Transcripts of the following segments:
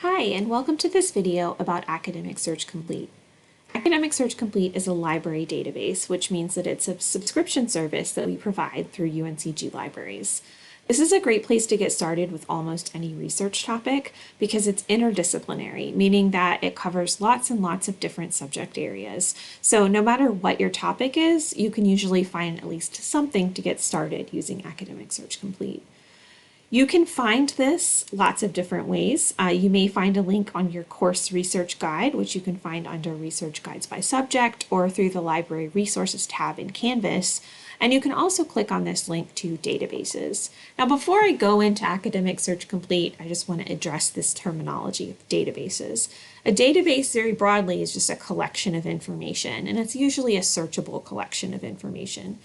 Hi, and welcome to this video about Academic Search Complete. Academic Search Complete is a library database, which means that it's a subscription service that we provide through UNCG libraries. This is a great place to get started with almost any research topic because it's interdisciplinary, meaning that it covers lots and lots of different subject areas. So no matter what your topic is, you can usually find at least something to get started using Academic Search Complete. You can find this lots of different ways. You may find a link on your course research guide, which you can find under Research Guides by Subject or through the Library Resources tab in Canvas. And you can also click on this link to databases. Now, before I go into Academic Search Complete, I just want to address this terminology of databases. A database, very broadly, is just a collection of information, and it's usually a searchable collection of information.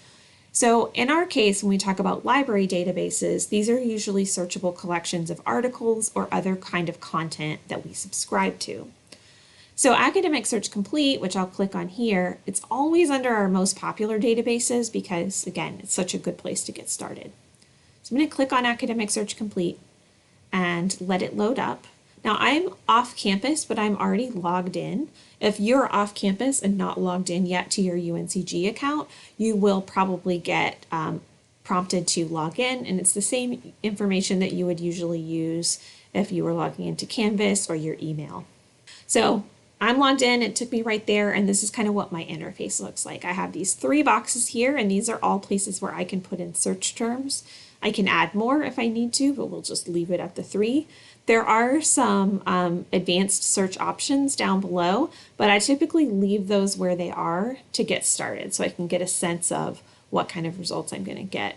So in our case, when we talk about library databases, these are usually searchable collections of articles or other kind of content that we subscribe to. So Academic Search Complete, which I'll click on here, it's always under our most popular databases because, again, it's such a good place to get started. So I'm going to click on Academic Search Complete and let it load up. Now I'm off campus, but I'm already logged in. If you're off campus and not logged in yet to your UNCG account, you will probably get prompted to log in, and it's the same information that you would usually use if you were logging into Canvas or your email. So I'm logged in, it took me right there, and this is kind of what my interface looks like. I have these 3 boxes here, and these are all places where I can put in search terms. I can add more if I need to, but we'll just leave it at the 3. There are some advanced search options down below, but I typically leave those where they are to get started so I can get a sense of what kind of results I'm going to get.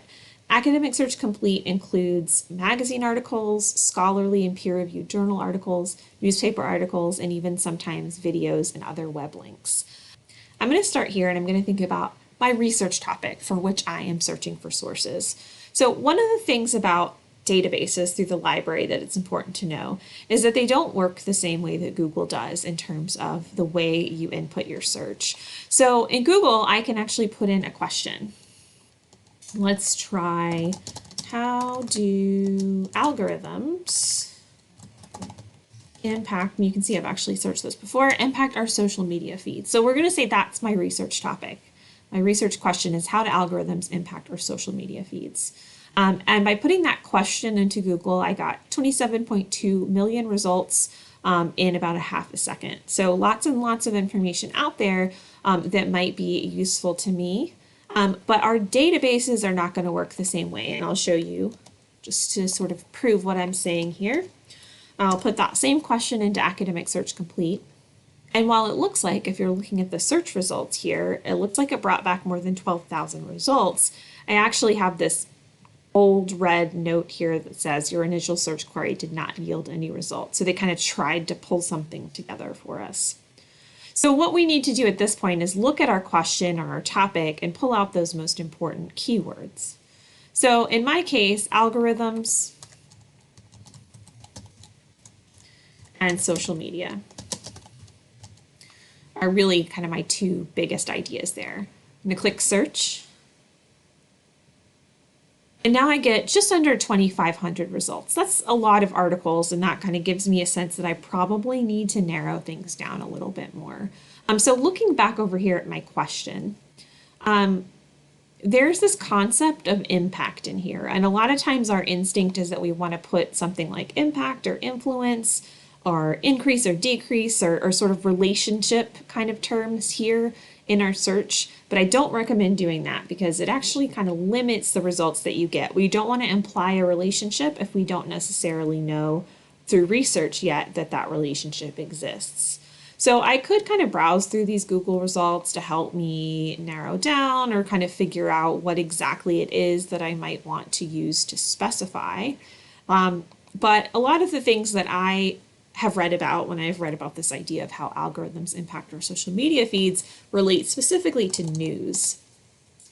Academic Search Complete includes magazine articles, scholarly and peer-reviewed journal articles, newspaper articles, and even sometimes videos and other web links. I'm going to start here and I'm going to think about my research topic for which I am searching for sources. So one of the things about databases through the library that it's important to know is that they don't work the same way that Google does in terms of the way you input your search. So in Google, I can actually put in a question. Let's try, how do algorithms impact, and you can see I've actually searched this before, impact our social media feed. So we're going to say that's my research topic. My research question is, how do algorithms impact our social media feeds? And by putting that question into Google, I got 27.2 million results in about a half a second. So lots and lots of information out there that might be useful to me. But our databases are not going to work the same way. And I'll show you just to sort of prove what I'm saying here. I'll put that same question into Academic Search Complete. And while it looks like, if you're looking at the search results here, it looks like it brought back more than 12,000 results, I actually have this bold red note here that says your initial search query did not yield any results. So they kind of tried to pull something together for us. So what we need to do at this point is look at our question or our topic and pull out those most important keywords. So in my case, algorithms and social media are really kind of my 2 biggest ideas there. I'm going to click search. And now I get just under 2,500 results. That's a lot of articles, and that kind of gives me a sense that I probably need to narrow things down a little bit more. So looking back over here at my question, there's this concept of impact in here. And a lot of times our instinct is that we want to put something like impact or influence or increase or decrease or sort of relationship kind of terms here in our search, but I don't recommend doing that because it actually kind of limits the results that you get. We don't want to imply a relationship if we don't necessarily know through research yet that that relationship exists. So I could kind of browse through these Google results to help me narrow down or kind of figure out what exactly it is that I might want to use to specify. But a lot of the things that I have read about when I've read about this idea of how algorithms impact our social media feeds relate specifically to news.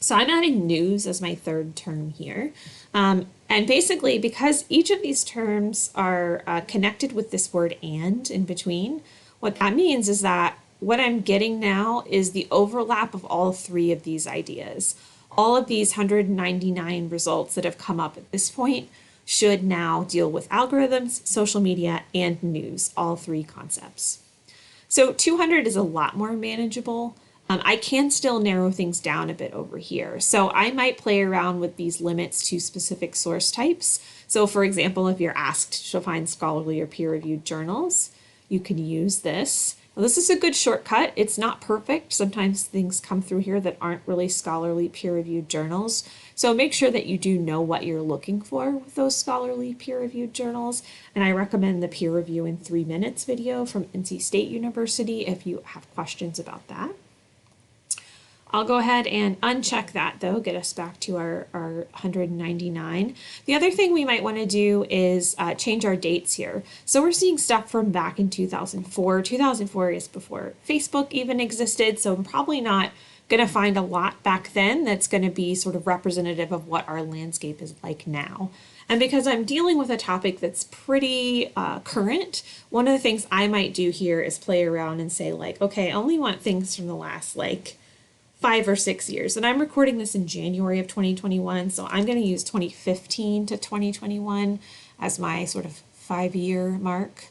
So I'm adding news as my 3rd term here. And basically, because each of these terms are connected with this word and in between, what that means is that what I'm getting now is the overlap of all 3 of these ideas. All of these 199 results that have come up at this point should now deal with algorithms, social media, and news, all three concepts. So 200 is a lot more manageable. I can still narrow things down a bit over here. So I might play around with these limits to specific source types. So for example, if you're asked to find scholarly or peer-reviewed journals, you can use this. Now, this is a good shortcut. It's not perfect. Sometimes things come through here that aren't really scholarly peer-reviewed journals. So make sure that you do know what you're looking for with those scholarly peer-reviewed journals. And I recommend the Peer Review in 3 Minutes video from NC State University if you have questions about that. I'll go ahead and uncheck that though, get us back to our 199. The other thing we might want to do is change our dates here. So we're seeing stuff from back in 2004. 2004 is before Facebook even existed, so I'm probably not going to find a lot back then that's going to be sort of representative of what our landscape is like now. And because I'm dealing with a topic that's pretty current, one of the things I might do here is play around and say like, okay, I only want things from the last like 5 or 6 years. And I'm recording this in January of 2021, so I'm going to use 2015 to 2021 as my sort of 5-year mark.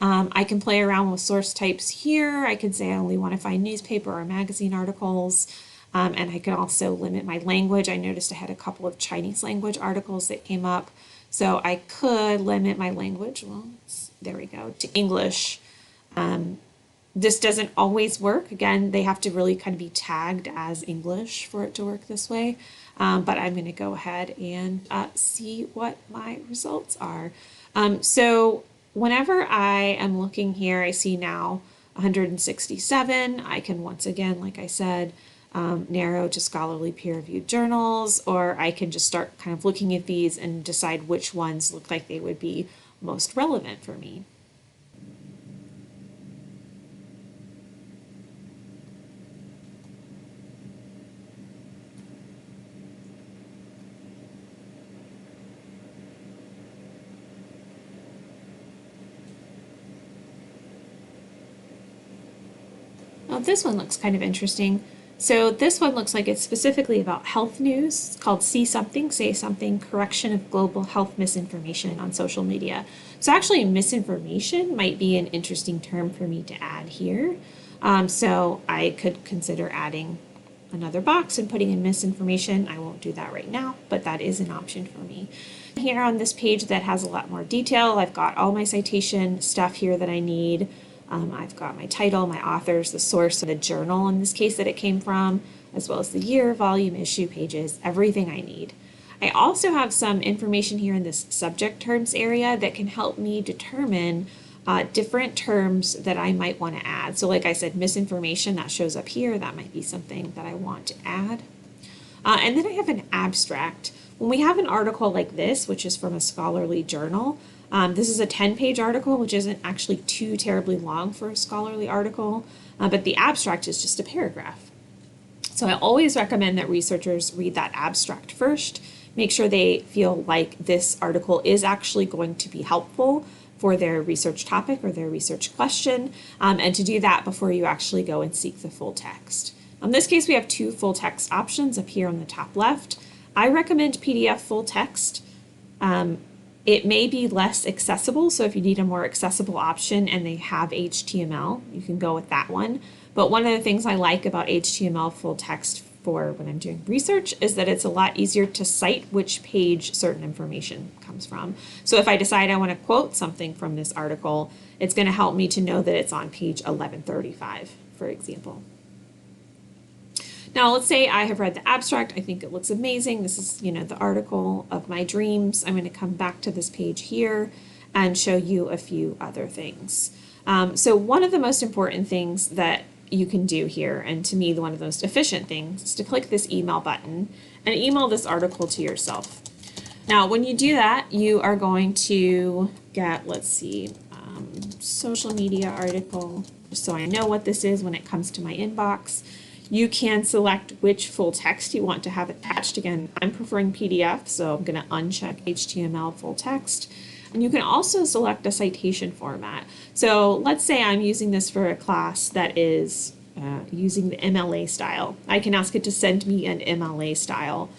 I can play around with source types here. I can say I only want to find newspaper or magazine articles. And I can also limit my language. I noticed I had a couple of Chinese language articles that came up. So I could limit my language, well, there we go, to English. This doesn't always work. Again, they have to really kind of be tagged as English for it to work this way. But I'm going to go ahead and see what my results are. So whenever I am looking here, I see now 167. I can once again, like I said, narrow to scholarly peer-reviewed journals, or I can just start kind of looking at these and decide which ones look like they would be most relevant for me. Well, this one looks kind of interesting. So this one looks like it's specifically about health news. It's called See Something, Say Something, Correction of Global Health Misinformation on Social Media. So actually misinformation might be an interesting term for me to add here. So I could consider adding another box and putting in misinformation. I won't do that right now, but that is an option for me. Here on this page that has a lot more detail, I've got all my citation stuff here that I need. I've got my title, my authors, the source, the journal in this case that it came from, as well as the year, volume, issue, pages, everything I need. I also have some information here in this subject terms area that can help me determine different terms that I might want to add. So like I said, misinformation, that shows up here. That might be something that I want to add. And then I have an abstract. When we have an article like this, which is from a scholarly journal, this is a 10-page article, which isn't actually too terribly long for a scholarly article, but the abstract is just a paragraph. So I always recommend that researchers read that abstract first, make sure they feel like this article is actually going to be helpful for their research topic or their research question, and to do that before you actually go and seek the full text. In this case, we have 2 full text options up here on the top left. I recommend PDF full text. It may be less accessible, so if you need a more accessible option and they have HTML, you can go with that one. But one of the things I like about HTML full text for when I'm doing research is that it's a lot easier to cite which page certain information comes from. So if I decide I want to quote something from this article, it's going to help me to know that it's on page 1135, for example. Now, let's say I have read the abstract. I think it looks amazing. This is, the article of my dreams. I'm going to come back to this page here and show you a few other things. So one of the most important things that you can do here, and to me, one of the most efficient things, is to click this email button and email this article to yourself. Now, when you do that, you are going to get, let's see, social media article, so I know what this is when it comes to my inbox. You can select which full text you want to have attached. Again, I'm preferring PDF, so I'm going to uncheck HTML full text. And you can also select a citation format. So let's say I'm using this for a class that is using the MLA style. I can ask it to send me an MLA style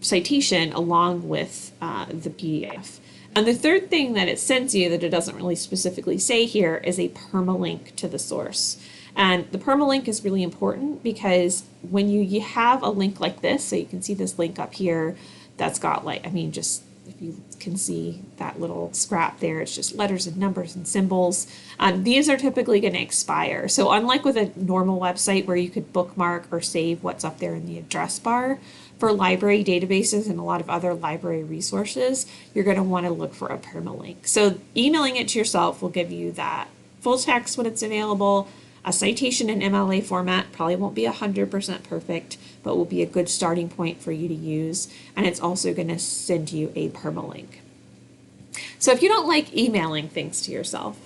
citation along with the PDF. And the third thing that it sends you that it doesn't really specifically say here is a permalink to the source. And the permalink is really important because when you have a link like this, so you can see this link up here that's got like, I mean, just if you can see that little scrap there, it's just letters and numbers and symbols. These are typically going to expire. So unlike with a normal website where you could bookmark or save what's up there in the address bar, for library databases and a lot of other library resources, you're going to want to look for a permalink. So emailing it to yourself will give you that full text when it's available. A citation in MLA format probably won't be 100% perfect, but will be a good starting point for you to use. And it's also going to send you a permalink. So if you don't like emailing things to yourself,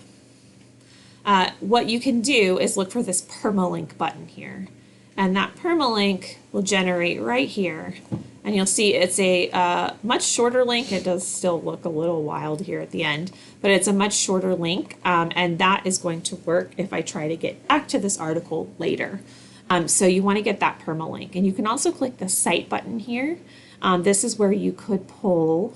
what you can do is look for this permalink button here. And that permalink will generate right here. And you'll see it's a much shorter link. It does still look a little wild here at the end, but it's a much shorter link. And that is going to work if I try to get back to this article later. So you want to get that permalink. And you can also click the Cite button here. This is where you could pull,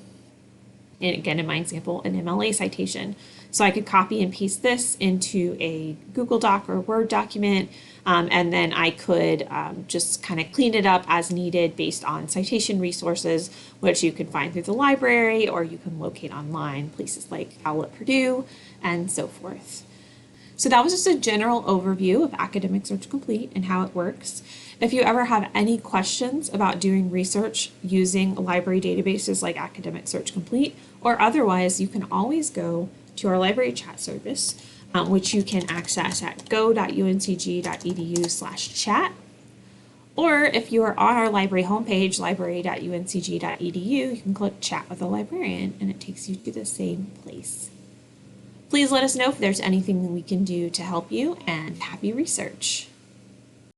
and again, in my example, an MLA citation. So I could copy and paste this into a Google Doc or Word document, and then I could just kind of clean it up as needed based on citation resources, which you can find through the library or you can locate online, places like OWL at Purdue and so forth. So that was just a general overview of Academic Search Complete and how it works. If you ever have any questions about doing research using library databases like Academic Search Complete or otherwise, you can always go to our library chat service, which you can access at go.uncg.edu/chat. Or if you are on our library homepage, library.uncg.edu, you can click Chat with a Librarian and it takes you to the same place. Please let us know if there's anything that we can do to help you, and happy research.